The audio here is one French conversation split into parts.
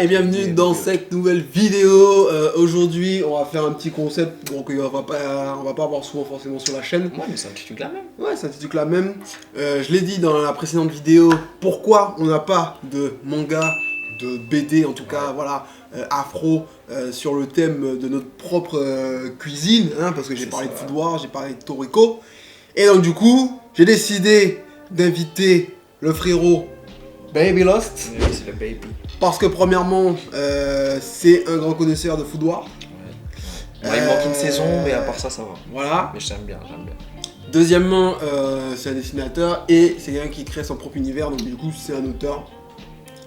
Et bienvenue dans cette nouvelle vidéo. Aujourd'hui on va faire un petit concept, donc on va pas voir souvent forcément sur la chaîne. Ouais, mais c'est un petit truc là même. Ouais, c'est un petit truc là même. Je l'ai dit dans la précédente vidéo, pourquoi on n'a pas de manga, de BD en tout cas, voilà, afro sur le thème de notre propre cuisine, hein, parce que j'ai parlé de Food Wars, j'ai parlé de Toriko. Et donc du coup, j'ai décidé d'inviter le frérot Baby Lost. Oui, c'est le baby. Parce que premièrement, c'est un grand connaisseur de Food Wars. Ouais. Ouais, il manque une saison, mais à part ça, ça va. Voilà. Mais j'aime bien. Deuxièmement, c'est un dessinateur et c'est quelqu'un qui crée son propre univers, donc du coup, c'est un auteur.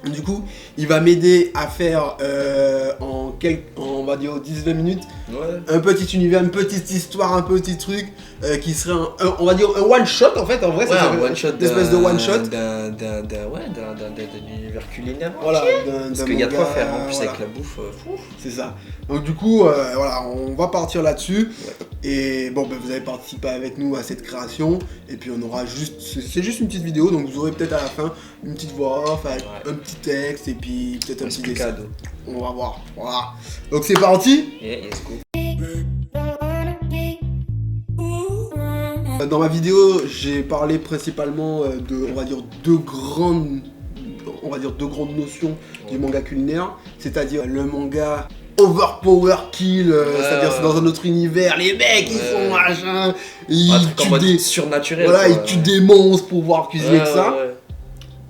Du coup, il va m'aider à faire on va dire 10-20 minutes, un petit univers, une petite histoire, un petit truc qui serait on va dire un one shot en fait. En vrai, ouais, ça un one shot, une espèce de one shot d'un univers culinaire. Voilà, parce qu'il y a de quoi faire en plus voilà. avec la bouffe. C'est ça. Donc du coup, voilà, on va partir là-dessus. Ouais. Et bon, ben, vous avez participé avec nous à cette création. Et puis on aura c'est juste une petite vidéo, donc vous aurez peut-être à la fin une petite voix off avec un petit texte et puis peut-être un petit dessin. Cadeau. On va voir. Voilà. Donc c'est parti. Yeah, let's go. Dans ma vidéo, j'ai parlé principalement de, on va dire, deux grandes notions du manga culinaire, c'est-à-dire le manga overpower kill, c'est-à-dire c'est dans un autre univers, les mecs ils sont machin, ils tuent des surnaturel. voilà, ils tuent des monstres pour pouvoir cuisiner que ça. Ouais.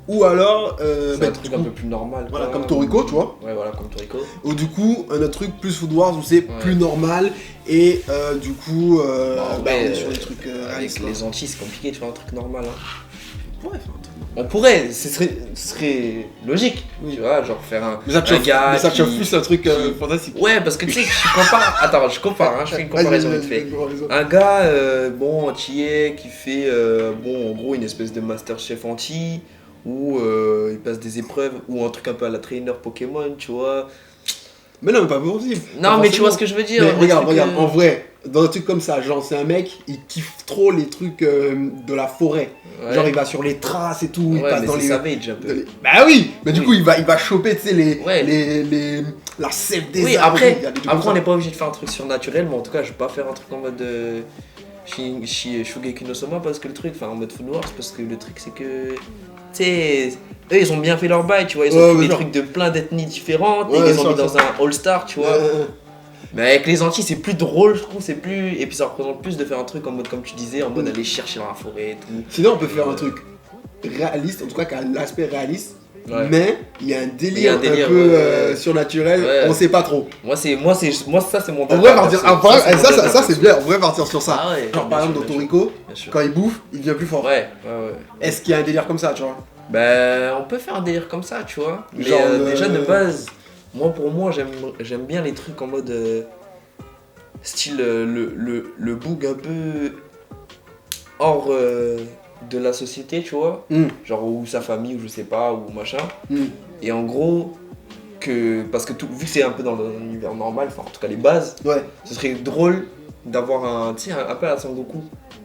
Ou alors un truc un peu plus normal. Voilà, comme Toriko, tu vois. Ouais, voilà, comme Toriko. Ou du coup, un autre truc plus Food Wars où c'est plus normal et du coup, on est sur des trucs avec les Antilles, c'est compliqué de faire un truc normal. Hein. Ouais, faire un truc. On pourrait, ce serait logique, tu vois, genre faire un gars. Mais ça chauffe plus un truc fantastique. Ouais, parce que tu sais, je compare. Attends, je fais une comparaison vite fait. Un gars, antillais, qui fait, en gros, une espèce de Masterchef anti, où il passe des épreuves, ou un truc un peu à la trainer Pokémon, tu vois. Mais non, mais pas possible. Non, mais tu vois ce que je veux dire. Mais regarde, en vrai, dans un truc comme ça, genre c'est un mec, il kiffe trop les trucs de la forêt. Ouais. Genre il va sur les traces et tout, il passe dans les... savage un peu. Bah oui, mais du coup il va choper, tu sais, la sève des arbres. Après on n'est pas obligé de faire un truc surnaturel, mais en tout cas je vais pas faire un truc en mode Shugeki no Soma parce que le truc, enfin en mode Food Wars, parce que le truc c'est que, tu sais, eux ils ont bien fait leur bail, tu vois, ils ont pris des trucs de plein d'ethnies différentes, et ils les ont mis dans un all-star, tu vois. Mais avec les Antilles c'est plus drôle, je trouve, c'est plus... Et puis ça représente plus de faire un truc en mode, comme tu disais, en mode aller chercher dans la forêt et tout. Sinon on peut faire un truc réaliste, en tout cas qui a l'aspect réaliste, mais il y a un délire un peu surnaturel, on sait pas trop. Moi ça c'est mon... On pourrait partir, ça c'est bien, on pourrait partir sur ça. Genre par exemple dans Toriko, quand il bouffe, il devient plus fort. Ouais. Est-ce qu'il y a un délire comme ça, tu vois? Ben on peut faire un délire comme ça, tu vois. Mais genre, déjà de base... Pour moi, j'aime bien les trucs en mode style le boug un peu hors de la société, tu vois. Genre ou sa famille ou je sais pas ou machin. Et en gros parce que vu que c'est un peu dans un univers normal, enfin en tout cas les bases, ce serait drôle d'avoir un peu à la Sangoku,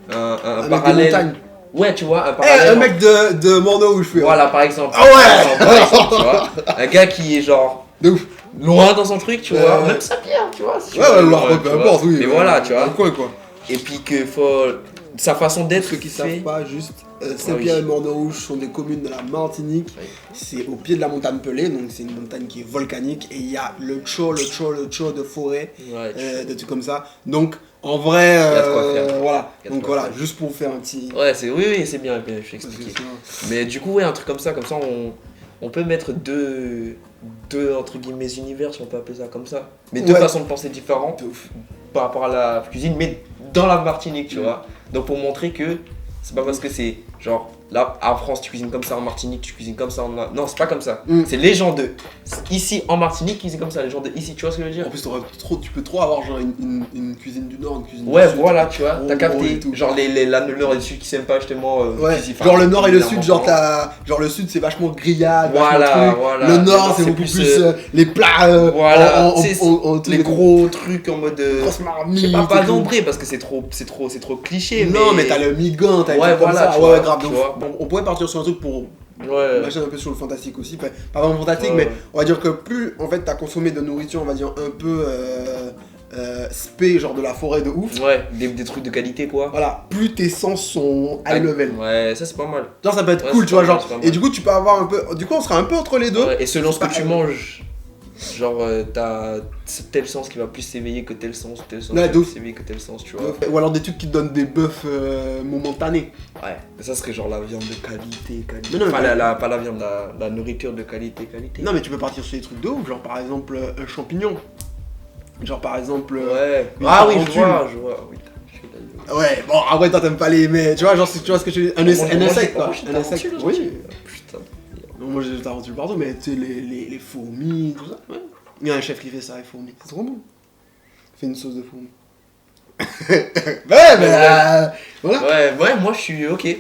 un parallèle. Ouais, tu vois, un parallèle. Un mec de Morneau où je fais. Voilà, par exemple. Ah ouais. Par exemple, tu vois. Un gars qui est genre de ouf. Loin dans son truc, tu vois, même Saint-Pierre, tu vois. Peu importe, oui. Mais voilà, tu vois. Quoi. Et puis que sa façon d'être. Ceux qui savent pas, juste Saint-Pierre et Morne-Rouge sont des communes de la Martinique. C'est au pied de la montagne Pelée, donc c'est une montagne qui est volcanique et il y a le tcho de forêt, de trucs comme ça. Donc en vrai, voilà. Donc voilà, juste pour faire un petit. Ouais, oui, c'est bien, je vais expliquer. Mais du coup, un truc comme ça, on peut mettre deux entre guillemets univers, si on peut appeler ça comme ça. Mais deux façons de penser différentes par rapport à la cuisine, mais dans la Martinique, tu vois. Donc pour montrer que c'est pas parce que c'est genre là en France tu cuisines comme ça, en Martinique tu cuisines comme ça, non c'est pas comme ça. C'est les gens de ici en Martinique qui cuisinent comme ça, les gens de ici, tu vois ce que je veux dire. En plus tu peux trop avoir genre une cuisine du Nord, une cuisine du Sud. Voilà, tu vois, t'as capté. Genre le Nord et le Sud qui s'aiment pas justement. Genre le Nord et le Sud, genre le Sud c'est vachement grillade, voilà. Le Nord c'est beaucoup plus les plats, les gros trucs en mode. C'est pas d'ombré parce que c'est trop cliché. Non mais t'as le migan, t'as grave. On pourrait partir sur un truc pour Ouais. Imagine un peu sur le fantastique aussi, pas vraiment fantastique, Ouais, mais ouais. on va dire que plus en fait t'as consommé de nourriture, on va dire un peu spé, genre de la forêt de ouf, Ouais, des trucs de qualité quoi. voilà, plus tes sens sont high level. Ouais, ça c'est pas mal. Genre ça peut être Ouais, cool, c'est tu vois, pas mal, genre, c'est pas mal. et du coup tu peux avoir un peu, du coup on sera un peu entre les deux. Ouais, et selon ce que pas- tu manges, genre t'as tel sens qui va plus s'éveiller que tel sens Ouais, qui va d'où- plus s'éveiller que tel sens, tu vois. Ou alors des trucs qui te donnent des buffs momentanés. Ouais, mais ça serait genre la viande de qualité. Mais non, mais pas, pas- pas la viande, la nourriture de qualité. Non mais tu peux partir sur des trucs de ouf, genre par exemple un champignon. Genre par exemple... Ouais. une Ah oui, je tarentule. vois. Oui, Ouais, bon après toi t'aimes pas les... Mais tu vois, genre tu vois ce que je veux dire, un insecte quoi. Un insecte, oui. Putain. Non, moi j'ai tarentule partout, mais tu sais les fourmis, tout ça. Ouais. Il y a un chef qui fait ça, les fourmis, c'est trop bon. Il fait une sauce de fourmis. Ouais mais voilà. Ouais, moi je suis ok.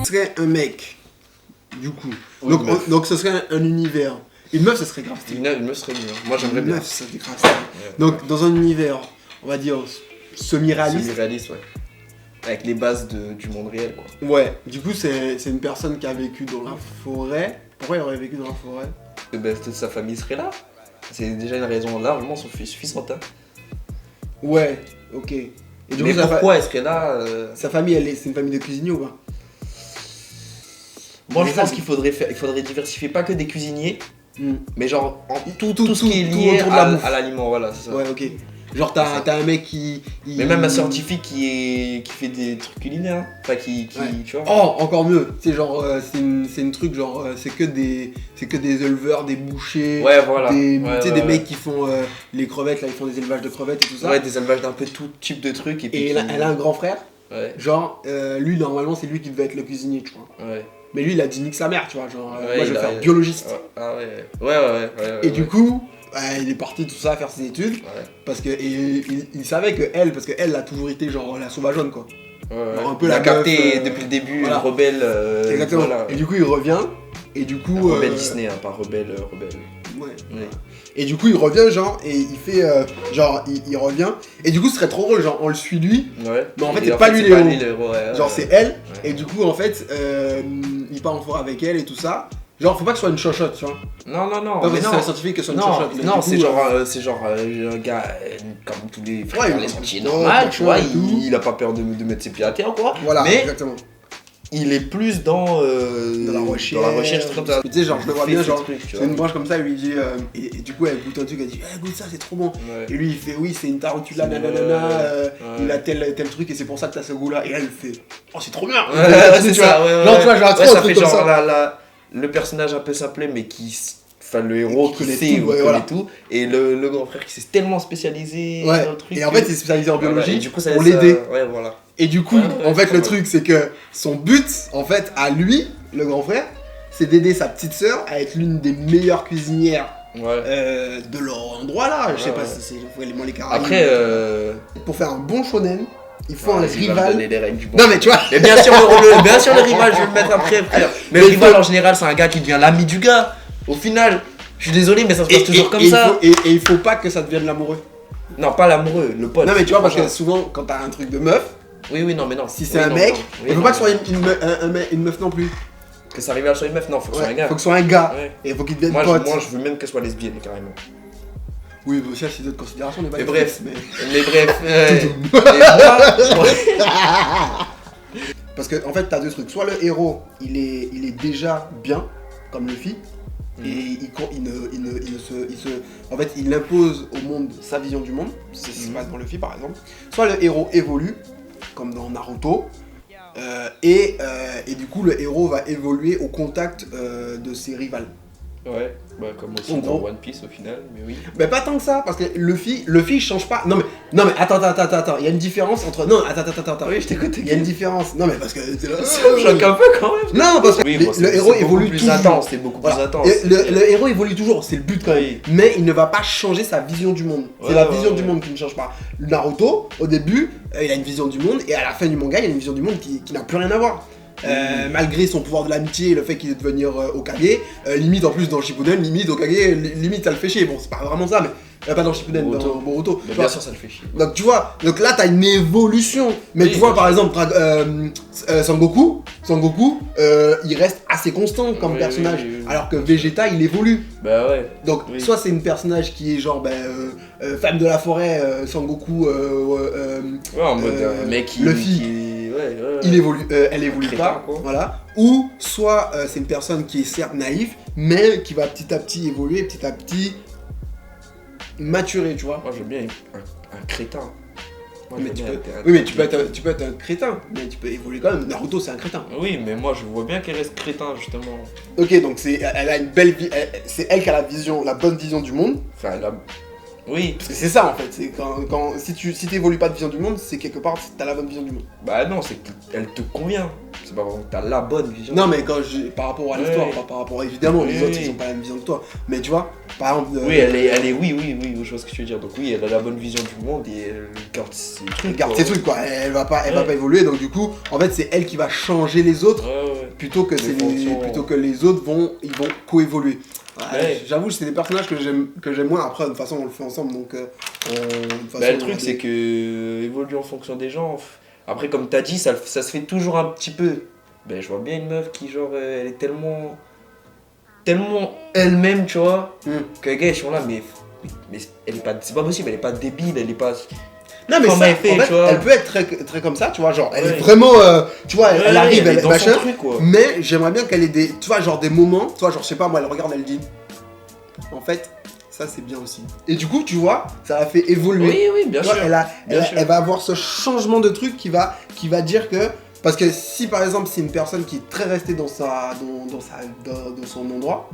Ce serait un mec, du coup. Oui, une meuf. Donc ce serait un univers. Une meuf, ça serait grave stylé. Une meuf serait mieux. Moi j'aimerais Une bien. meuf, ça serait grave stylé. Donc dans un univers, on va dire semi-réaliste. Semi-réaliste, ouais. Avec les bases du monde réel, quoi. Ouais, du coup c'est une personne qui a vécu dans la forêt. Pourquoi elle aurait vécu dans la forêt? Et ben, toute sa famille serait là. C'est déjà une raison largement suffisante. Hein. Ouais, ok. Et du Mais coup, pourquoi elle serait là sa famille, c'est une famille de cuisiniers ou pas? Moi je Mais pense ça, qu'il faudrait diversifier pas que des cuisiniers, Hmm. mais genre tout Tout- ce qui est tout lié autour de la bouffe. à l'aliment, voilà, c'est ça. Ouais, ok. Genre t'as un mec qui... Mais même un scientifique qui fait des trucs culinaires, hein. Enfin qui Ouais. tu vois. Oh, encore mieux. C'est genre, c'est une truc genre, c'est que des éleveurs, des bouchers, Ouais, voilà. des, Ouais, tu sais, ouais, des ouais. mecs qui font les crevettes, là ils font des élevages de crevettes et tout ça. Ouais, des élevages d'un peu tout type de trucs et puis Et elle a un grand frère, Ouais, genre, lui normalement c'est lui qui devait être le cuisinier, tu vois. ouais. Mais lui il a dit nique sa mère, tu vois, genre, Ouais, moi je il vais a- faire biologiste. Ah ouais. Ouais. Et du coup, il est parti tout ça, faire ses études, Ouais. parce que, et il savait que elle, parce qu'elle a toujours été genre la sauvageonne quoi. Ouais. Genre un peu Il la a capté meuf, depuis le début, voilà. rebelle. Exactement. Voilà. Et du coup il revient, et du coup... Rebelle Disney, hein, pas rebelle. Ouais. Ouais. Et du coup, il revient, genre, et il fait, genre, il revient, et du coup, ce serait trop drôle, genre, on le suit lui, Ouais. mais en fait, Et c'est pas lui le héros. ouais, Genre, ouais. c'est elle, Ouais. et du coup, en fait, il part en forêt avec elle et tout ça. Genre, faut pas que ce soit une chochotte, tu vois. Non, Pas mais parce que non. c'est un scientifique que ce soit une Non, chochotte. mais non, du coup, c'est genre un gars comme tous les frères, Ouais, les il- sentiers ouais, normal, tu vois, et tout. il a pas peur de mettre ses pieds à terre, quoi. Voilà, mais exactement. il est plus dans Dans la recherche, comme ça. Tu sais, genre, je le vois Fait bien, ses genre, trucs, tu c'est vois. une branche comme ça, il lui dit, et du coup, elle goûte un truc, elle dit, goûte ça, c'est trop bon. Ouais. Et lui, il fait, oui, c'est une tarantula, C'est- nanana, ouais. il a tel truc, et c'est pour ça que t'as ce goût-là. Et elle fait, oh, c'est trop bien. Ouais, c'est Tu ça, vois. ouais. Genre, tu vois, genre, trop un ça truc fait comme genre ça. le personnage un peu simplé, mais enfin le héros Qui qui connaît sait tout, ouais, connaît voilà. tout, et le grand frère qui s'est tellement spécialisé Ouais, dans le truc. et en fait, il est spécialisé en Voilà, biologie et du coup, ça pour laisse, l'aider. Ouais, voilà. Et du coup, Ouais, ouais, en fait, c'est le pas truc, c'est que son but, en fait, à lui, le grand frère, c'est d'aider sa petite sœur à être l'une des meilleures cuisinières Ouais. de leur endroit là. Je sais Ouais, pas ouais. si c'est vraiment les Caraïbes. Après, Pour faire un bon shonen, il faut un vas-y, va me rival. donner les règles du bon. Non, mais tu vois, Mais bien sûr, bien sûr, le rival, je vais le mettre après, frère. Mais le Mais il rival, faut- en général, c'est un gars qui devient l'ami du gars. Au final, je suis désolé, mais ça se passe toujours comme il ça. faut- et il faut pas que ça devienne l'amoureux. Non, pas l'amoureux, le pote. Non, mais tu vois, parce que Franchement. souvent, quand t'as un truc de meuf, Oui, non, mais non. si c'est Oui, un non, mec, non. Oui, il faut non, pas que ce soit non. une meuf non plus. Que ça rival soit une meuf, non, faut que ce soit un Ouais, gars. faut que ce soit un gars. Ouais. Et il faut qu'il devienne Moi, pote. je veux même qu'elle soit lesbienne, carrément. Oui, mais aussi, c'est d'autres considérations. on est pas Mais des bref. fils, mais- Mais bref, et moi, Parce que en fait, t'as deux trucs. Soit le héros, il est déjà bien, comme Luffy, et en fait, il impose au monde sa vision du monde. C'est ce qui se passe dans Luffy, par exemple. Soit le héros évolue, comme dans Naruto, et du coup, le héros va évoluer au contact de ses rivales. Ouais, bah comme aussi En dans gros. One Piece au final, mais oui. Mais pas tant que ça, parce que Luffy il change pas. Non mais attends, il y a une différence entre. Non, attends. Oui, je t'écoute. Il y a une différence. Non mais parce que c'est là. Ça me choque un peu quand même. Non, parce que Oui, le bon, c'est héros beaucoup évolue plus toujours. intense, c'est beaucoup Voilà. plus intense. Et le héros évolue toujours, c'est le but quand même. Oui. Mais il ne va pas changer sa vision du monde. C'est Ouais, la ouais, vision ouais. du monde qui ne change pas. Naruto, au début, il a une vision du monde, et à la fin du manga, il a une vision du monde qui n'a plus rien à voir. Malgré son pouvoir de l'amitié et le fait qu'il est devenir Hokage, limite en plus dans Shippuden, limite Hokage, limite ça le fait chier. Bon, c'est pas vraiment ça, Pas dans Shippuden, Boruto. dans Boruto. Mais Tu bien vois. sûr, ça le fait chier. Donc tu vois, donc là t'as une évolution. Mais Oui, tu vois bien par sûr. exemple Sangoku, il reste assez constant comme Oui, personnage, oui, oui. alors que Vegeta il évolue. Bah ouais. Donc Oui. soit c'est une personnage qui est genre femme de la forêt, Sangoku, Ouais, en mode un mec qui. Luffy. Elle évolue Crétin, pas, quoi. voilà. Ou soit c'est une personne qui est certes naïve, mais qui va petit à petit évoluer, petit à petit maturer, tu vois. Moi j'aime bien un crétin. Moi, Mais j'aime tu bien peux, un- oui, mais tu peux être un crétin, mais tu peux évoluer quand même. Naruto, c'est un crétin. Oui, mais moi je vois bien qu'elle reste crétin justement. Ok, donc elle a une belle vie, c'est elle qui a la bonne vision du monde. Enfin, là. Oui. Parce que c'est ça en fait, c'est si tu évolues pas de vision du monde, c'est quelque part t'as la bonne vision du monde. Bah non, c'est qu'elle te convient. C'est pas vraiment que t'as la bonne vision. Non, mais par rapport à l'histoire, Oui. pas par rapport évidemment, les Oui, autres oui. ils ont pas la même vision que toi. Mais tu vois, par exemple. Oui, oui, je vois ce que tu veux dire. Donc oui, elle a la bonne vision du monde et elle garde ses trucs. Elle garde quoi. ses trucs quoi, elle va pas Ouais. évoluer, donc du coup, en fait c'est elle qui va changer les autres Ouais. plutôt que les autres vont coévoluer. Ouais. J'avoue, c'est des personnages que j'aime moins. Après, de toute façon, on le fait ensemble, donc. De toute façon, Bah, le truc, c'est que évolue en fonction des gens. Après, comme t'as dit, ça se fait toujours un petit peu. Ben, je vois bien une meuf qui, genre, elle est tellement elle-même, tu vois, que les gars, ils sont là, mais elle est pas, c'est pas possible, elle est pas débile, elle est pas. Non, mais Comme ça, elle fait, en fait, tu vois. elle peut être très comme ça, tu vois, genre, elle est Ouais. vraiment, tu vois, elle arrive, elle est elle dans machin, son truc, quoi. mais j'aimerais bien qu'elle ait des, tu vois, genre des moments, tu vois, genre, je sais pas, moi, elle regarde, elle dit, en fait, ça c'est bien aussi. Et du coup, tu vois, ça la fait évoluer. Oui, bien Tu vois, sûr. elle va avoir ce changement de truc qui va dire que, parce que si par exemple c'est une personne qui est très restée dans son endroit,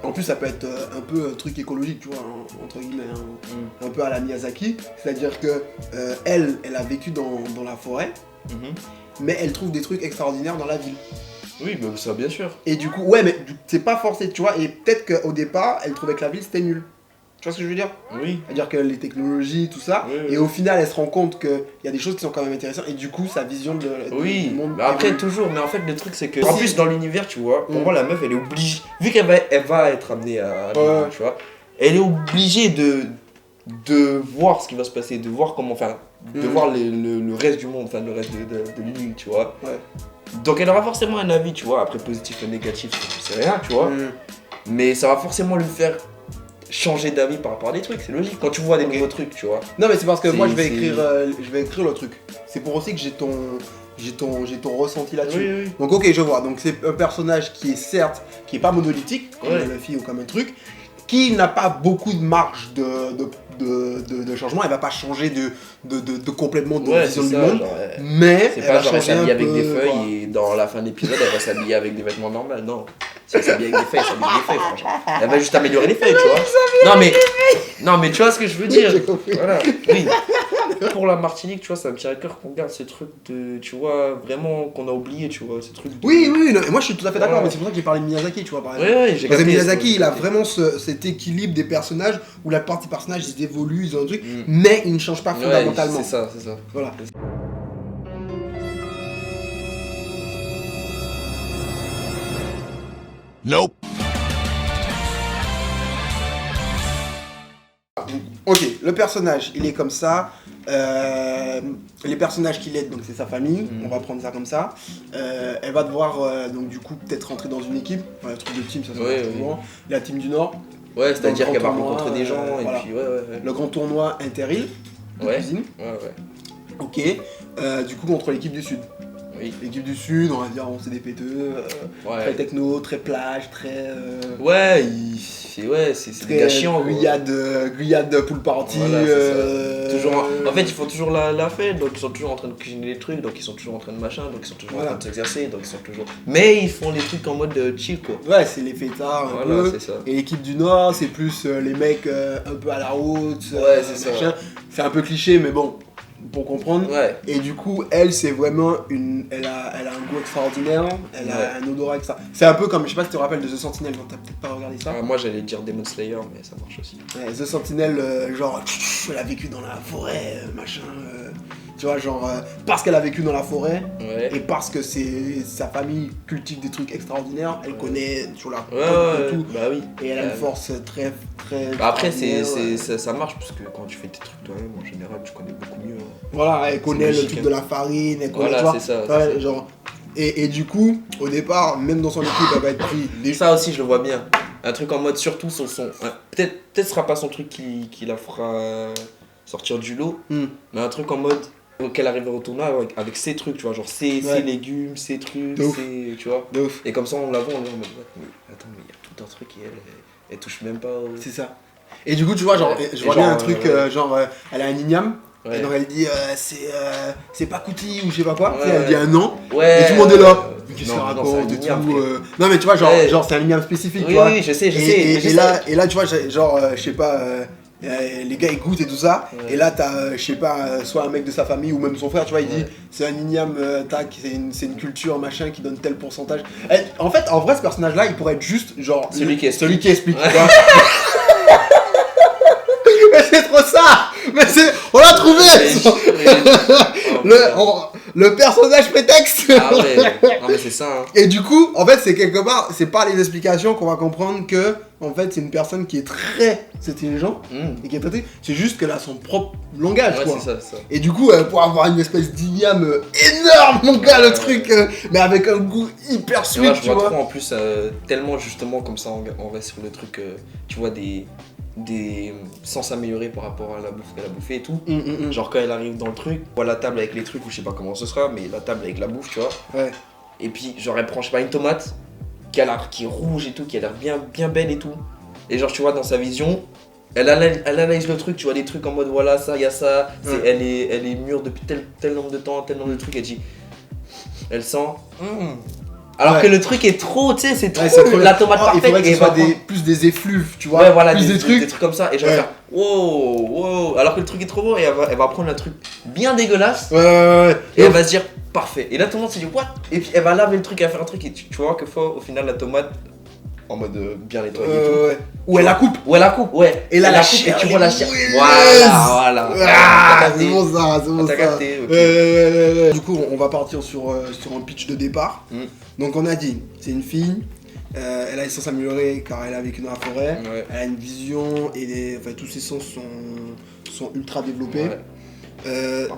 en plus ça peut être un peu un truc écologique, tu vois, entre guillemets, un peu à la Miyazaki, c'est-à-dire que elle a vécu dans la forêt, mais elle trouve des trucs extraordinaires dans la ville. Oui, bah, ça, bien sûr. Et du coup, ouais, mais c'est pas forcé, tu vois, et peut-être qu'au départ, elle trouvait que la ville c'était nul. Tu vois ce que je veux dire? Oui. C'est-à-dire que les technologies, tout ça, Oui. et au final, elle se rend compte qu'il y a des choses qui sont quand même intéressantes, et du coup, sa vision du Oui, monde. mais après évolue. toujours, mais en fait le truc c'est que Si. en plus dans l'univers tu vois, pour moi la meuf elle est obligée, vu qu'elle va être amenée à Ouais. tu vois, elle est obligée de voir ce qui va se passer, de voir comment faire, de voir le reste du monde, enfin le reste de l'île, tu vois. Ouais. Donc elle aura forcément un avis, tu vois, après positif et négatif, c'est rien, tu vois, mais ça va forcément lui faire changer d'avis par rapport à des trucs, c'est logique quand tu vois des nouveaux trucs, tu vois. Non, mais c'est parce que moi, je vais C'est- écrire le truc. C'est pour aussi que j'ai ton ressenti là-dessus. Oui. Donc, ok, je vois. Donc, c'est un personnage qui est certes, qui est pas monolithique, comme Ouais. Luffy ou comme un truc, qui n'a pas beaucoup de marge de changement. Elle va pas changer de complètement de Ouais, vision c'est du ça, monde. genre, Mais c'est elle pas va genre elle changer un s'habille avec peu, des feuilles quoi. et dans la fin de l'épisode elle va s'habiller avec des vêtements normaux. Non. Si elle s'habille avec des feuilles, elle s'habille avec des feuilles, franchement. Elle va juste améliorer les feuilles, tu vois. Non mais tu vois ce que je veux dire. J'ai compris. Voilà. Oui. Pour la Martinique, tu vois, ça me tient à cœur qu'on garde ces trucs de. Tu vois, vraiment qu'on a oublié, tu vois, ces trucs de. Oui, non, et moi je suis tout à fait d'accord, Ouais. mais c'est pour ça que j'ai parlé de Miyazaki, tu vois, par exemple. Ouais, j'ai Parce que capté, Miyazaki, j'ai il a capté. vraiment cet équilibre des personnages où la partie personnages ils évoluent, ils ont un truc, Mm. mais ils ne changent pas Ouais, fondamentalement. c'est ça. Voilà. Nope. Ok, le personnage, il est comme ça. Les personnages qu'il aide, donc c'est sa famille, on va prendre ça comme ça. Elle va devoir, donc du coup, peut-être rentrer dans une équipe. Enfin, le truc de team, ça se Ouais, passe oui. souvent. La team du Nord, Ouais, c'est-à-dire Dans le qu'elle va grand tournoi, rencontrer des gens et voilà. puis ouais. le grand tournoi Interil de Ouais. cuisine. Ouais. Ok, du coup, contre l'équipe du Sud. Oui. L'équipe du Sud, on va dire, c'est des péteux, très Ouais. techno, très plage, très. Ouais, c'est des gars chiants. quoi. Guyade pool party. Voilà, c'est ça. Toujours en fait, ils font toujours la fête, donc ils sont toujours en train de cuisiner des trucs, donc ils sont toujours en train de machin, donc ils sont toujours Voilà. en train de s'exercer, donc ils sont toujours. Mais ils font les trucs en mode chill quoi. Ouais, c'est les fêtards un Voilà, peu. c'est ça. Et l'équipe du Nord, c'est plus les mecs un peu à la haute. Ouais, c'est ça. machin. C'est un peu cliché, mais bon, pour comprendre. Ouais. Et du coup, elle, c'est vraiment une. Elle a un goût extraordinaire, elle a un odorat extra. C'est un peu comme, je sais pas si tu te rappelles de The Sentinel, quand t'as peut-être pas regardé ça. Moi j'allais dire Demon Slayer, mais ça marche aussi. Ouais, The Sentinel, genre, elle a vécu dans la forêt, machin. Tu vois, genre, parce qu'elle a vécu dans la forêt, Ouais. et parce que sa famille cultive des trucs extraordinaires, elle connaît sur la Ouais, et tout. bah oui. Et elle a une force très très... Bah après, ouais. ça marche parce que quand tu fais tes trucs toi-même, en général, tu connais beaucoup mieux. Hein. Voilà, elle connaît le logique, truc hein. de la farine, elle connaît, Voilà, tu vois. c'est ça, Ouais, c'est ça. genre... Et du coup, au départ, même dans son équipe, elle va être prise. Ça aussi, je le vois bien. Un truc en mode surtout sur son. Peut-être ce sera pas son truc qui la fera sortir du lot, mais un truc en mode qu'elle arrivera au tournoi avec ses trucs, tu vois, genre ses légumes, ses trucs, tu vois. De ouf. Et comme ça, on la voit, on est en mode mais attends, mais il y a tout un truc et elle touche même pas au. C'est ça. Et du coup, tu vois, genre, je vois bien un truc, genre, elle a un igname. Ouais. Et donc elle dit c'est pas Couti ou je sais pas quoi, Ouais, tu sais, elle dit un nom, ouais, et tout le monde est là. Qu'est-ce non, qu'elle non, c'est un raconte et tout. igname, Non mais tu vois, genre, Ouais. genre c'est un igname spécifique, Oui, tu vois. oui, je sais, Et là, tu vois, genre, je sais pas, les gars ils goûtent et tout ça, Ouais. et là t'as, je sais pas, soit un mec de sa famille ou même son frère, tu vois, il dit c'est un igname, tac, c'est une culture, machin, qui donne tel pourcentage. Et, en vrai, ce personnage-là, il pourrait être juste, genre, celui qui explique, tu vois. Mais c'est trop ça! Mais c'est. On l'a trouvé! Le personnage prétexte! Ah ouais, non mais c'est ça. Hein. Et du coup, en fait, c'est quelque part, c'est par les explications qu'on va comprendre que, en fait, c'est une personne qui est très intelligente et qui est traitée. C'est juste qu'elle a son propre langage, Ouais, quoi. c'est ça. Et du coup, pour avoir une espèce d'igname énorme, mon gars, le truc, mais avec un goût hyper sweet, Ouais, je tu vois vois. trop en plus, tellement justement comme ça, on reste sur le truc, tu vois, des sans s'améliorer par rapport à la bouffe qu'elle a bouffé et tout. Genre quand elle arrive dans le truc, on voit la table avec les trucs, ou je sais pas comment ce sera, mais la table avec la bouffe, tu vois. Ouais. Et puis genre elle prend, je sais pas, une tomate qui est rouge et tout, qui a l'air bien belle et tout. Et genre tu vois dans sa vision, elle analyse le truc, tu vois des trucs en mode voilà ça, il y a ça, elle est mûre depuis tel nombre de temps, tel nombre de trucs, elle dit, elle sent. Alors que le truc est trop, tu sais, c'est trop, la tomate parfaite. Il faudrait que ce soit prendre... plus des effluves, tu vois. Ouais, voilà, plus des trucs comme ça. Et je vais faire wow. Alors que le truc est trop beau et elle va prendre un truc bien dégueulasse. Ouais. Et elle va se dire parfait. Et là, tout le monde se dit what? Et puis elle va laver le truc, elle va faire un truc. Et tu vois que au final, la tomate, en mode bien nettoyée et tout. Ou elle la coupe. Ouais. Et là, la coupe et tu vois la chair. Voilà. C'est bon ça, c'est bon ça. Capté, okay. Du coup, on va partir sur un pitch de départ. Donc, on a dit, c'est une fille, elle a les sens améliorés car elle a vécu dans la forêt, elle a une vision et tous ses sens sont ultra développés.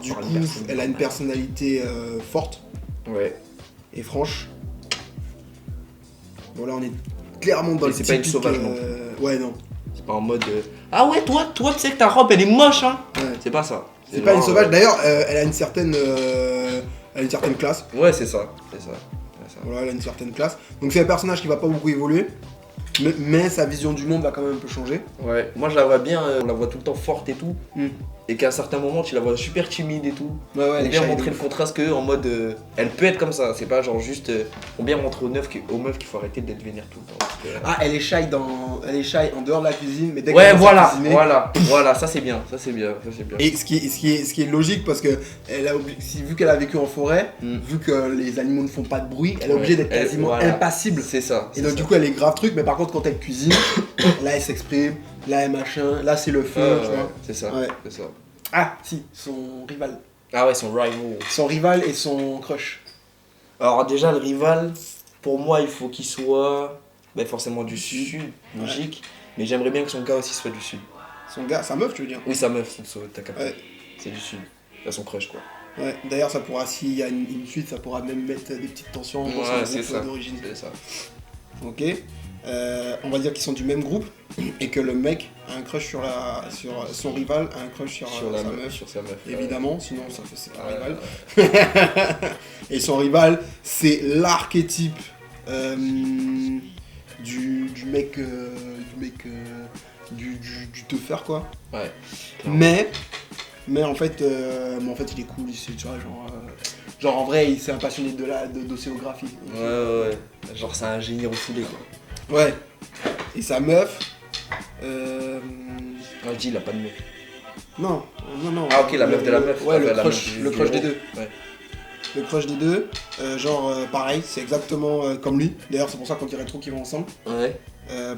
Du coup, elle a une personnalité forte et franche. Bon, là, on est clairement dans le c'est pas une sauvage non plus. Ouais, non. C'est pas en mode ah ouais, toi tu sais que ta robe elle est moche, hein. C'est pas ça. C'est pas une sauvage. D'ailleurs, elle a une certaine classe. Ouais, c'est ça. Voilà, elle a une certaine classe. Donc c'est un personnage qui va pas beaucoup évoluer, mais sa vision du monde va quand même un peu changer. Ouais, moi je la vois bien, on la voit tout le temps forte et tout. Et qu'à un certain moment tu la vois super timide et tout. Ouais, pour bien montrer le contraste que en mode elle peut être comme ça, c'est pas genre juste pour bien montrer aux meufs qu'il faut arrêter d'être vénère tout le temps. Ah, elle est shy en dehors de la cuisine, mais dès ouais, qu'elle voilà, cuisiner... voilà, ça c'est bien. Et ce qui est logique parce que vu qu'elle a vécu en forêt, vu que les animaux ne font pas de bruit, elle est obligée d'être quasiment impassible. C'est ça. Et donc du coup elle est grave truc, mais par contre quand elle cuisine, là elle s'exprime, là elle machin, là c'est le feu, tu vois. C'est ça. Ah si, son rival. Ah ouais, son rival. Son rival et son crush. Alors déjà le rival, pour moi il faut qu'il soit forcément du sud, logique, mais j'aimerais bien que son gars aussi soit du sud. Son gars, sa meuf tu veux dire? Oui, sa meuf, t'as capté. Ouais. C'est du sud, là son crush quoi. Ouais, d'ailleurs ça pourra, s'il y a une suite, ça pourra même mettre des petites tensions dans son groupe d'origine. C'est ça. Ok. On va dire qu'ils sont du même groupe et que le mec a un crush sur son rival, a un crush sur sa meuf. Évidemment, sinon c'est pas un rival. Et son rival, c'est l'archétype du mec du teufeur quoi. Ouais. Mais en fait il est cool, tu vois, genre en vrai il s'est un passionné d'océanographie. Ouais. Genre c'est un génie refoulé quoi. Ouais. Et sa meuf. Je dis il a pas de meuf. Non. Ah ok, la meuf de la meuf. Ouais, le crush des deux. Ouais. Le crush des deux, pareil, c'est exactement comme lui. D'ailleurs c'est pour ça qu'on dirait trop qu'ils vont ensemble. Ouais.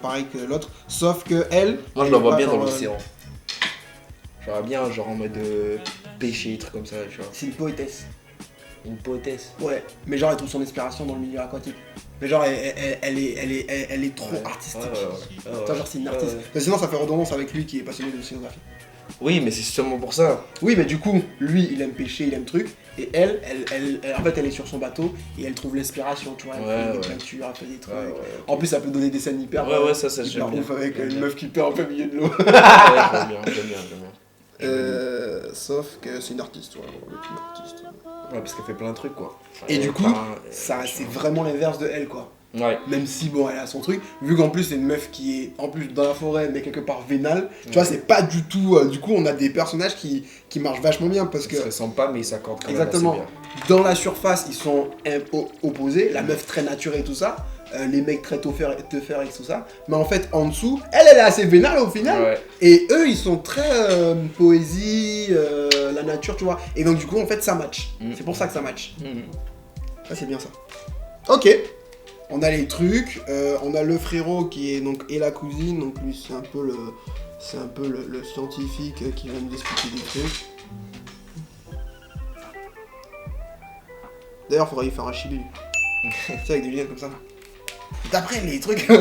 Pareil que l'autre. Sauf que elle. Moi je la vois bien dans l'océan. Je la vois bien genre en mode pêcher, trucs comme ça, tu vois. C'est une poétesse. Une poétesse. Ouais, mais genre elle trouve son inspiration dans le milieu aquatique. Mais genre elle est trop artistique. Toi, genre c'est une artiste. Mais sinon ça fait redondance avec lui qui est passionné de scénographie. Oui, mais c'est seulement pour ça. Oui, mais du coup, lui il aime pêcher, il aime truc. Et elle, en fait elle est sur son bateau et elle trouve l'inspiration, tu vois. Elle fait des peintures, elle fait des trucs. En plus ça peut donner des scènes hyper, ça hyper ouf avec une meuf qui perd en plein milieu de l'eau. J'aime bien. Sauf que c'est une artiste, ouais, une artiste. Ouais, parce qu'elle fait plein de trucs, quoi. Et du coup, ça c'est vraiment l'inverse de elle, quoi. Ouais. Même si, bon, elle a son truc, vu qu'en plus c'est une meuf qui est en plus dans la forêt, mais quelque part vénale, tu vois, c'est pas du tout. Du coup, on a des personnages qui marchent vachement bien parce que. Ils se ressemblent pas, mais ils s'accordent quand même. Exactement. Assez bien. Dans la surface, ils sont opposés, la meuf très naturelle et tout ça. Les mecs très te faire et tout ça, mais en fait en dessous, elle est assez vénale au final, et eux ils sont très poésie, la nature, tu vois, et donc du coup en fait ça match, c'est pour ça que ça match. Ouais, c'est bien ça. Ok, on a les trucs, on a le frérot qui est donc et la cousine, donc lui c'est un peu le scientifique qui va nous expliquer des trucs. D'ailleurs faudrait y faire un chibi, c'est avec des lunettes comme ça. D'après les trucs. Tu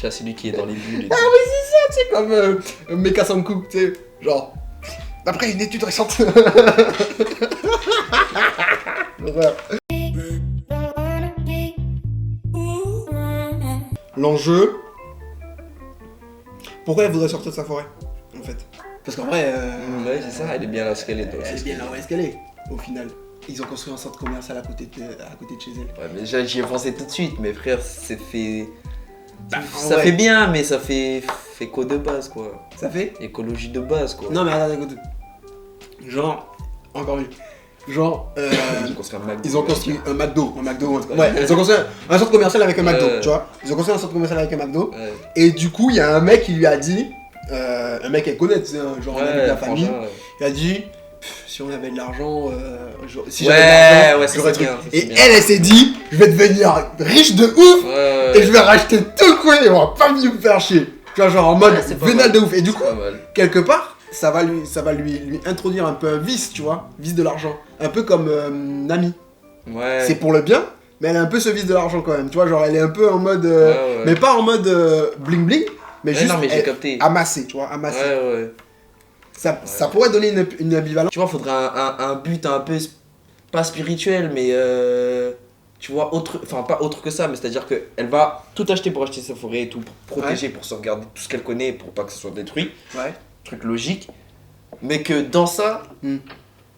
vois, c'est lui qui est dans les bulles. Ah oui, c'est ça, tu sais, comme Mecha Sanku, tu sais, genre. D'après une étude récente. L'enjeu. Pourquoi elle voudrait sortir de sa forêt, en fait? Parce qu'en vrai. Ouais, c'est ça, elle est bien là où elle est. Elle est bien là où est-ce qu'elle est, au final. Ils ont construit un centre commercial à côté de chez elle. Ouais, mais déjà j'y ai pensé tout de suite, mais frère, c'est fait. Ça fait bien, mais ça fait quoi de base, quoi. Ça fait écologie de base, quoi. Non, mais attends, écoute. Genre, encore mieux. Genre, ils ont construit un McDo. Ouais, ils ont construit un centre commercial avec un McDo, tu vois. Ils ont construit un centre commercial avec un McDo. Et du coup, il y a un mec qui lui a dit, un mec qu'elle connaît, tu sais, genre un ami de la famille, il a dit. Si on avait de l'argent, si j'avais de l'argent, j'aurais truc. Et elle s'est dit, je vais devenir riche de ouf et je vais racheter tout le coin et on va pas me faire chier. Tu vois, genre en mode vénal de ouf. Et du coup, quelque part, ça va lui introduire un peu un vice, tu vois, vice de l'argent. Un peu comme Nami. Ouais. C'est pour le bien, mais elle a un peu ce vice de l'argent quand même. Tu vois, genre elle est un peu en mode, mais pas en mode bling bling, mais juste amassé, tu vois, amassé. Ouais. Ça pourrait donner une ambivalence. Tu vois, faudrait un but un peu, pas spirituel, mais tu vois, pas autre que ça, mais c'est-à-dire qu'elle va tout acheter pour acheter sa forêt et tout, pour protéger, pour sauvegarder tout ce qu'elle connaît, pour pas que ce soit détruit. Ouais. Truc logique. Mais que dans ça,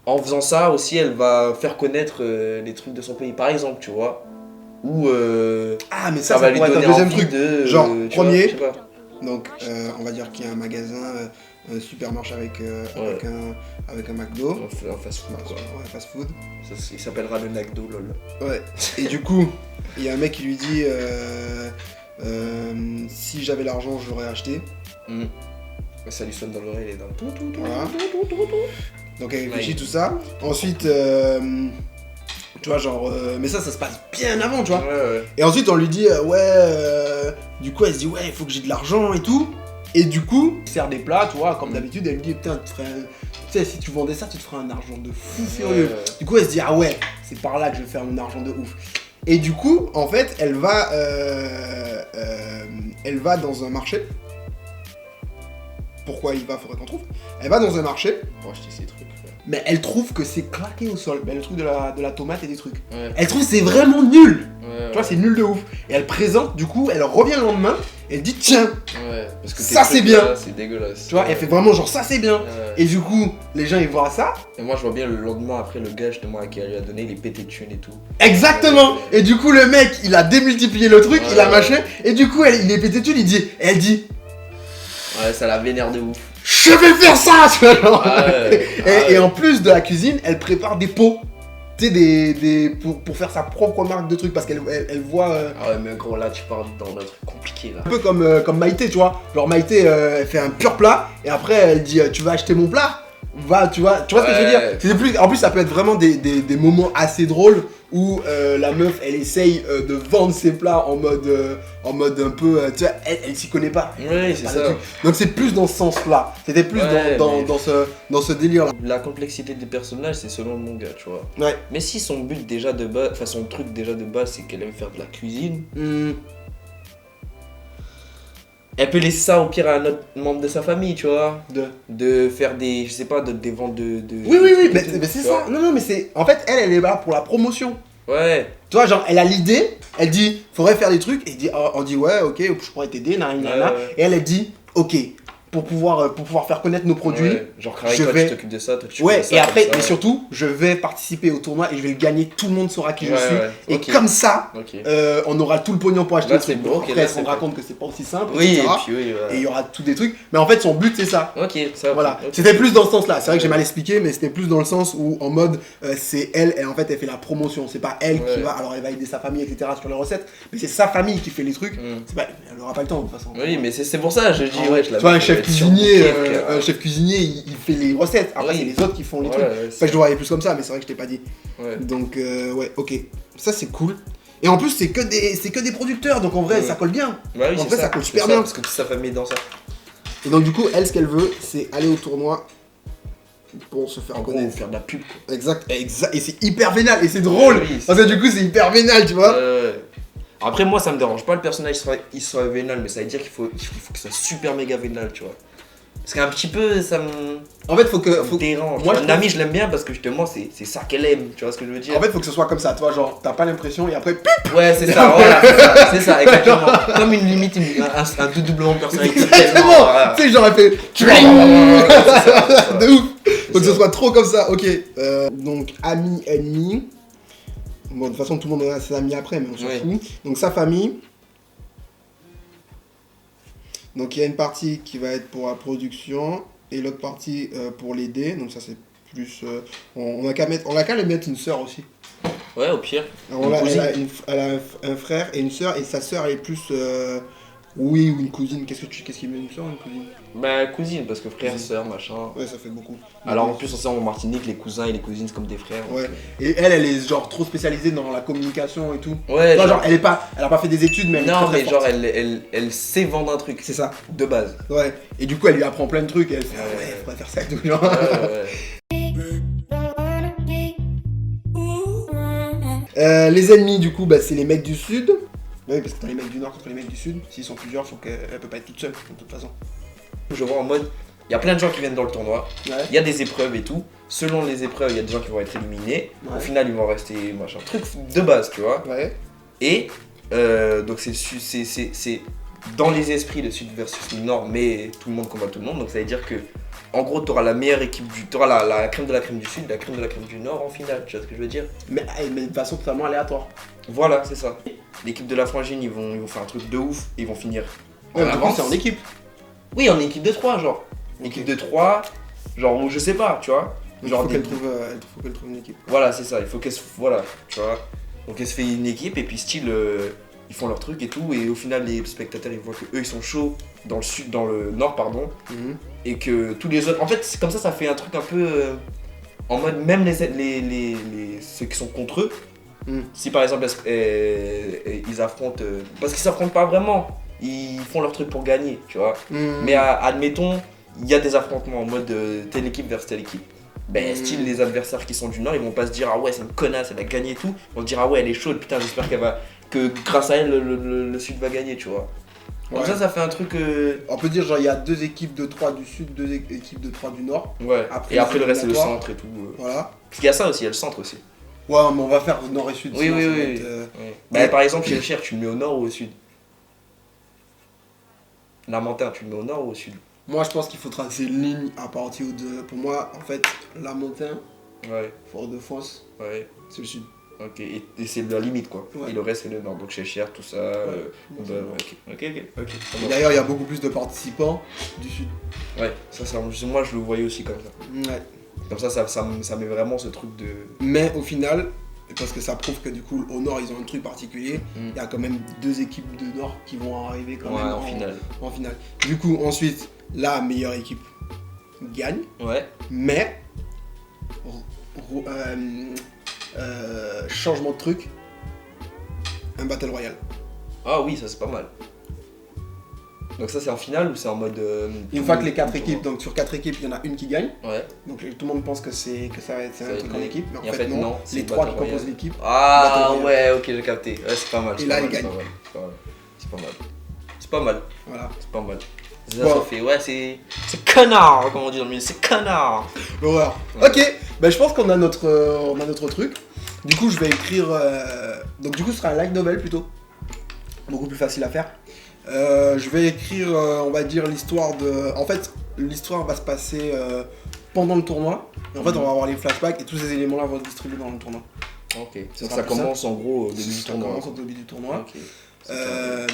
en faisant ça aussi, elle va faire connaître les trucs de son pays, par exemple, tu vois. Ou mais ça va lui donner un deuxième truc. Genre, premier, vois, donc on va dire qu'il y a un magasin. Un supermarché avec un McDo. Un fast-food, quoi. Ouais, fast-food. Il s'appellera le McDo, lol. Ouais. Et du coup, il y a un mec qui lui dit si j'avais l'argent, je l'aurais acheté. Ça lui sonne dans l'oreille, il est dans le tout. Voilà. Donc elle réfléchit tout ça. Ensuite, tu vois, genre. Mais ça se passe bien avant, tu vois. Ouais. Et ensuite, on lui dit du coup, elle se dit ouais, il faut que j'ai de l'argent et tout. Et du coup, il sert des plats, tu vois, comme d'habitude, elle lui dit putain, tu sais, si tu vendais ça, tu te ferais un argent de fou furieux. Du coup, elle se dit ah ouais, c'est par là que je vais faire mon argent de ouf. Et du coup, en fait, elle va dans un marché. Pourquoi il va, faudrait qu'on trouve. Elle va dans un marché. Pour acheter ces trucs. Mais elle trouve que c'est claqué au sol. Mais le truc de la tomate et des trucs. Elle trouve que c'est vraiment nul. Tu vois, c'est nul de ouf. Et elle présente, du coup, elle revient le lendemain. Elle dit tiens, parce que ça c'est bien. C'est dégueulasse. Tu vois, elle fait vraiment genre ça c'est bien. Et du coup, les gens ils voient ça. Et moi je vois bien le lendemain après le gars justement à qui elle lui a donné, il est pété de thunes et tout. Exactement. Et du coup le mec il a démultiplié le truc, il a machin. Et du coup il est pété de thunes, elle dit. Ouais, ça la vénère de ouf. Je vais faire ça, tu vois genre. Et en plus de la cuisine, elle prépare des pots. Tu sais, pour faire sa propre marque de trucs parce qu'elle voit. Ah ouais, mais gros, là tu parles dans un truc compliqué là. Un peu comme Maïté, tu vois. Genre Maïté, elle fait un pur plat et après elle dit tu vas acheter mon plat. va, tu vois ce que je veux dire. C'est plus, en plus, ça peut être vraiment des moments assez drôles où la meuf, elle essaye de vendre ses plats en mode un peu, tu vois, elle s'y connaît pas. Oui, c'est ça. Donc c'est plus dans ce sens-là. C'était plus dans ce délire-là. La complexité des personnages, c'est selon le manga, tu vois. Ouais. Mais si son but déjà de base, enfin son truc déjà de base, c'est qu'elle aime faire de la cuisine. Elle peut laisser ça au pire à un autre membre de sa famille, tu vois. De faire des, je sais pas, des ventes de oui, mais c'est ça. Non, mais c'est. En fait, elle est là pour la promotion. Ouais. Tu vois, genre, elle a l'idée, elle dit, faudrait faire des trucs, et on dit, ouais, ok, je pourrais t'aider, et elle dit, ok, pour pouvoir faire connaître nos produits. Ouais. Genre, toi, tu t'occupes de ça, toi, tu ouais, de ça. Et après, mais surtout, je vais participer au tournoi et je vais le gagner, tout le monde saura qui je suis. Et comme ça, on aura tout le pognon pour acheter le truc. Après, elle se rendra compte que c'est pas aussi simple, etc. Et il y aura tous des trucs. Mais en fait, son but, c'est ça. Ok, ça. Voilà. C'était plus dans ce sens-là. C'est vrai que j'ai mal expliqué, mais c'était plus dans le sens où, en mode, c'est elle, et en fait, elle fait la promotion. C'est pas elle qui va, alors elle va aider sa famille, etc. sur les recettes, mais c'est sa famille qui fait les trucs. C'est pas, elle aura pas le temps, de toute façon. Oui, mais c'est pour ça, je dis, ouais, je tu vois, un chef cuisinier, il fait les recettes. Après, c'est les autres qui font les trucs. Je devrais aller plus comme ça, mais c'est vrai que je t'ai pas dit. Donc, ouais, ok. Ça, c'est cool. Et en plus, c'est que des producteurs, donc en vrai, ça colle bien. Bah oui, en vrai, ça colle super bien. Parce que toute sa famille est dans ça. Et donc, du coup, elle, ce qu'elle veut, c'est aller au tournoi pour se faire connaître. Faire de la pub. Exact. Et c'est hyper vénal, et c'est drôle. Parce que du coup, c'est hyper vénal, tu vois. Après, moi, ça me dérange pas le personnage, il soit vénal, mais ça veut dire qu'il faut que ce soit super méga vénal, tu vois. Parce qu'un petit peu, ça me. En fait, faut que. me dérange. Moi, Nami, je l'aime bien parce que justement, c'est ça qu'elle aime, tu vois ce que je veux dire. En fait, faut que ce soit comme ça, tu vois, genre, t'as pas l'impression et après, pip. Ouais, c'est ça, voilà, c'est ça, exactement. Comme une limite, un doublement de personnalité. Exactement. Tu sais, genre, elle fait. De ouf. Faut que ce soit trop comme ça, ok. Donc, ami, ennemi. Bon, de toute façon, tout le monde a ses amis après, mais on s'en fout. Donc, sa famille. Donc, il y a une partie qui va être pour la production et l'autre partie pour l'aider. Donc, ça, c'est plus. On a qu'à les mettre une sœur aussi. Ouais, au pire. Alors, elle a un frère et une sœur, et sa sœur, elle est plus. Oui, ou une cousine. Qu'est-ce qui met une sœur ou une cousine? Bah, cousine, parce que frère, sœur, machin. Ouais, ça fait beaucoup. Alors, en plus, on sait en Martinique, les cousins et les cousines, c'est comme des frères. Ouais. Et elle est genre trop spécialisée dans la communication et tout. Ouais. Genre, elle a pas fait des études, mais elle est non, très, mais très genre, forte. elle sait vendre un truc. C'est ça. De base. Ouais. Et du coup, elle lui apprend plein de trucs et elle fait, ouais, faudrait faire ça et tout. Genre. Les ennemis, du coup, bah, c'est les mecs du sud. Oui, parce que t'as les mecs du nord contre les mecs du sud. S'ils sont plusieurs, faut qu'elle peut pas être toute seule, de toute façon. Je vois en mode, il y a plein de gens qui viennent dans le tournoi, Ouais. il y a des épreuves et tout. Selon les épreuves, il y a des gens qui vont être éliminés. Ouais. Au final, ils vont rester machin. Truc de base, tu vois. Ouais. Et donc, c'est dans les esprits le sud versus le nord, mais tout le monde combat tout le monde. Donc, ça veut dire que, en gros, t'auras la meilleure équipe t'auras la crème de la crème du sud, la crème de la crème du nord en finale. Tu vois ce que je veux dire? Mais de façon totalement aléatoire. Voilà, c'est ça. L'équipe de la frangine, ils vont faire un truc de ouf, ils vont finir. Ouais, du coup, c'est en équipe. Oui, en équipe de 3, genre. Une équipe de 3, genre, je sais pas, tu vois. Genre faut qu'elle trouve une équipe. Voilà, c'est ça, il faut qu'elle se. Voilà, tu vois. Donc elle se fait une équipe et puis style, ils font leur truc et tout. Et au final, les spectateurs ils voient que eux ils sont chauds dans le nord, pardon. Et que tous les autres. En fait, c'est comme ça fait un truc un peu. En mode, même ceux qui sont contre eux. Si par exemple ils affrontent. Parce qu'ils s'affrontent pas vraiment. Ils font leur truc pour gagner, tu vois. Mais admettons, il y a des affrontements en mode telle équipe vers telle équipe. Ben, style, les adversaires qui sont du Nord, ils vont pas se dire ah ouais, c'est une connasse, elle a gagné et tout. Ils vont se dire ah ouais, elle est chaude, putain, j'espère que grâce à elle, le Sud va gagner, tu vois. Comme ça fait un truc. On peut dire, genre, il y a 2 équipes de 3 du Sud, 2 équipes de 3 du Nord. Ouais, et après le reste, c'est le centre et tout. Voilà. Parce qu'il y a ça aussi, il y a le centre aussi. Ouais, mais on va faire Nord et Sud. Oui. Bah, par exemple, chez le Cher, tu le mets au Nord ou au Sud? Lamentin, tu le mets au Nord ou au Sud? Moi, je pense qu'il faut tracer une ligne à partir de. Pour moi, en fait, Lamentin, Fort-de-France, c'est le Sud. Ok, et c'est la limite quoi. Ouais. Et le reste c'est le Nord, donc chez Cher, tout ça. Ok. D'ailleurs, il y a beaucoup plus de participants du Sud. Ouais, moi je le voyais aussi comme ça. Ouais. Comme ça met vraiment ce truc de. Mais au final, parce que ça prouve que du coup au Nord ils ont un truc particulier, il y a quand même 2 équipes de Nord qui vont arriver quand même en finale. En finale. Du coup, ensuite, la meilleure équipe. gagne, Ouais. mais changement de truc, un Battle Royale. Ah oui, ça c'est pas mal. Donc ça c'est en finale ou c'est en mode... Une fois que les 4 équipes, donc sur 4 équipes, il y en a une qui gagne. Ouais. Donc tout le monde pense que ça va être un truc en équipe, mais Et en fait non. c'est Les 3 qui Battle composent Royale. l'équipe. Ah Battle ouais, ok, j'ai capté. Ouais, c'est pas mal. Et là, il gagne. C'est pas mal. C'est pas mal. Voilà. C'est pas mal. Ça, Bon. ça fait... Ouais, c'est connard, comme on dit dans le milieu. C'est connard. L'horreur. Ouais. Ok, bah, je pense qu'on a notre truc. Du coup, je vais écrire. Donc, du coup, ce sera un light novel plutôt. Beaucoup plus facile à faire. Je vais écrire, on va dire, l'histoire de. En fait, l'histoire va se passer pendant le tournoi. Et en fait, on va avoir les flashbacks et tous ces éléments-là vont être distribués dans le tournoi. Ok. Ça Donc sera ça plus commence en gros au début du Ça tournoi. commence au début du tournoi. Ok.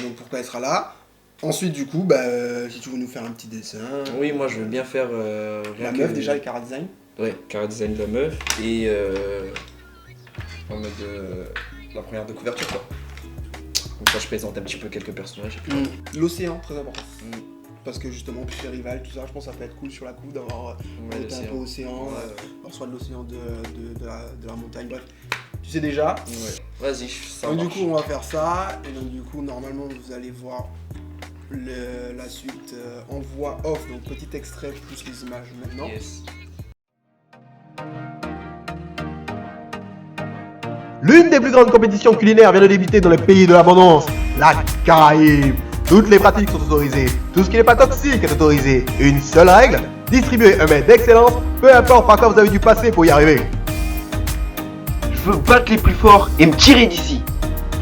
Donc, pourquoi elle sera là. Ensuite, du coup, bah, si tu veux nous faire un petit dessin. Oui, moi je veux bien faire... La rien meuf, que- déjà, le cara design. Ouais, cara design de la meuf et en mode la première de couverture quoi. Comme ça je présente un petit peu quelques personnages et puis... L'océan, très important. Mm. Parce que justement, puis les rivales, tout ça, je pense que ça peut être cool sur la coupe d'avoir Ouais, un l'océan. peu océan, Ouais. alors soit de l'océan de la montagne, bref. Tu sais déjà. Ouais. Vas-y, ça Donc marche. du coup, on va faire ça. Et donc du coup, normalement, vous allez voir la suite en voix off, donc petit extrait plus les images maintenant. Yes. L'une des plus grandes compétitions culinaires vient de débuter dans le pays de l'abondance, la Caraïbe. Toutes les pratiques sont autorisées, tout ce qui n'est pas toxique est autorisé. Une seule règle, distribuer un mets d'excellence, peu importe par quoi vous avez dû passer pour y arriver. Je veux battre les plus forts et me tirer d'ici.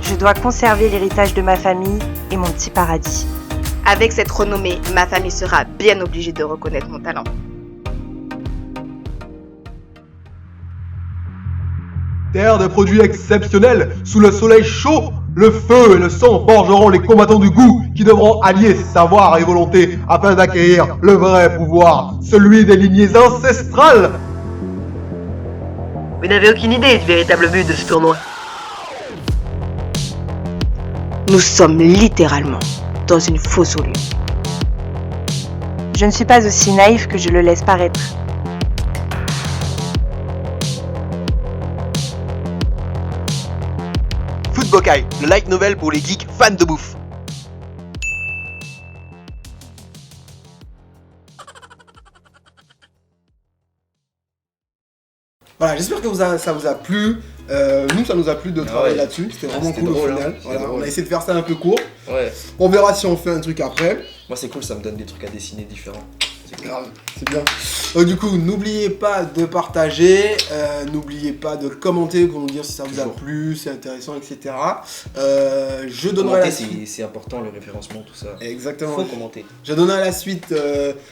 Je dois conserver l'héritage de ma famille et mon petit paradis. Avec cette renommée, ma famille sera bien obligée de reconnaître mon talent. Terre de produits exceptionnels, sous le soleil chaud, le feu et le sang forgeront les combattants du goût qui devront allier savoir et volonté afin d'acquérir le vrai pouvoir, celui des lignées ancestrales. Vous n'avez aucune idée du véritable but de ce tournoi. Nous sommes littéralement dans une fosse aux lions. Je ne suis pas aussi naïf que je le laisse paraître. Food Bokai, le light novel pour les geeks fans de bouffe. Voilà, j'espère que ça vous a plu. Nous, ça nous a plu de travailler ouais. là-dessus. C'était vraiment c'était cool drôle, au final. hein. Voilà, C'était on drôle. a essayé de faire ça un peu court. Ouais. On verra si on fait un truc après. Moi c'est cool, ça me donne des trucs à dessiner différents. C'est cool. Grave, c'est bien. Donc du coup, n'oubliez pas de partager, n'oubliez pas de commenter pour nous dire si ça vous a Toujours. plu, c'est intéressant, etc. Je donnerai la Commenter suite. c'est important, le référencement, tout ça. Exactement. Faut commenter. Je donnerai la suite.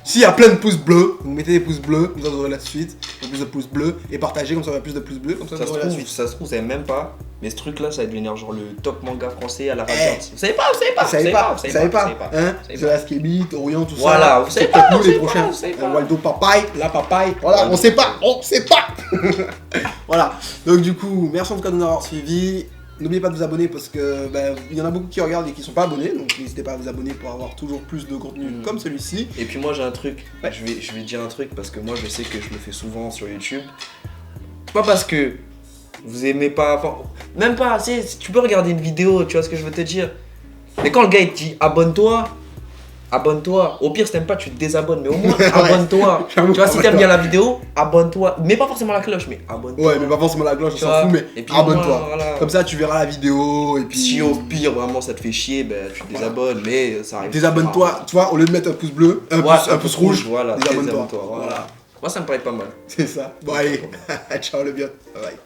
S'il y a plein de pouces bleus, vous mettez des pouces bleus, vous aurez la suite. Plus de pouces bleus et partagez comme ça, on aura plus de pouces bleus, comme ça, Ça vous se, aurez la trouve, suite. ça se trouve, vous savez même pas, mais ce truc là, ça va devenir genre le top manga français à la Eh. Radiance. Vous savez pas, vous savez pas, Vous savez pas, vous savez pas, hein? savez C'est la Skébit, Orient, tout Voilà, ça. vous savez C'est pas, peut-être nous vous les savez pas, prochains. vous savez pas. Waldo Papaye, la Papaye, voilà, on sait pas, on sait pas. Voilà, donc du coup, merci en tout cas de nous avoir suivis. N'oubliez pas de vous abonner parce que il y en a beaucoup qui regardent et qui sont pas abonnés, donc n'hésitez pas à vous abonner pour avoir toujours plus de contenu comme celui-ci. Et puis moi j'ai un truc, Ouais. je vais dire un truc parce que moi je sais que je le fais souvent sur YouTube. Pas parce que vous aimez pas, enfin, même pas, tu peux regarder une vidéo, tu vois ce que je veux te dire. Mais quand le gars il te dit abonne-toi, au pire si t'aimes pas tu te désabonnes, mais au moins abonne-toi. Tu J'avoue, vois, si t'aimes abonne-toi. bien la vidéo, abonne-toi. Mais pas forcément la cloche, mais abonne-toi. Ouais, mais pas forcément la cloche, on Tu s'en vois. fout, mais Et puis moi, abonne-toi. voilà. Comme ça, tu verras la vidéo et puis. Si au pire vraiment ça te fait chier, ben tu te Voilà. désabonnes, mais ça arrive. Désabonne-toi, tu vois, au lieu de mettre un pouce bleu, un pouce rouge, voilà, désabonne-toi. désabonne-toi. Voilà. Moi ça me paraît pas mal. C'est ça. Bon, allez, ciao le biot. Bye bye.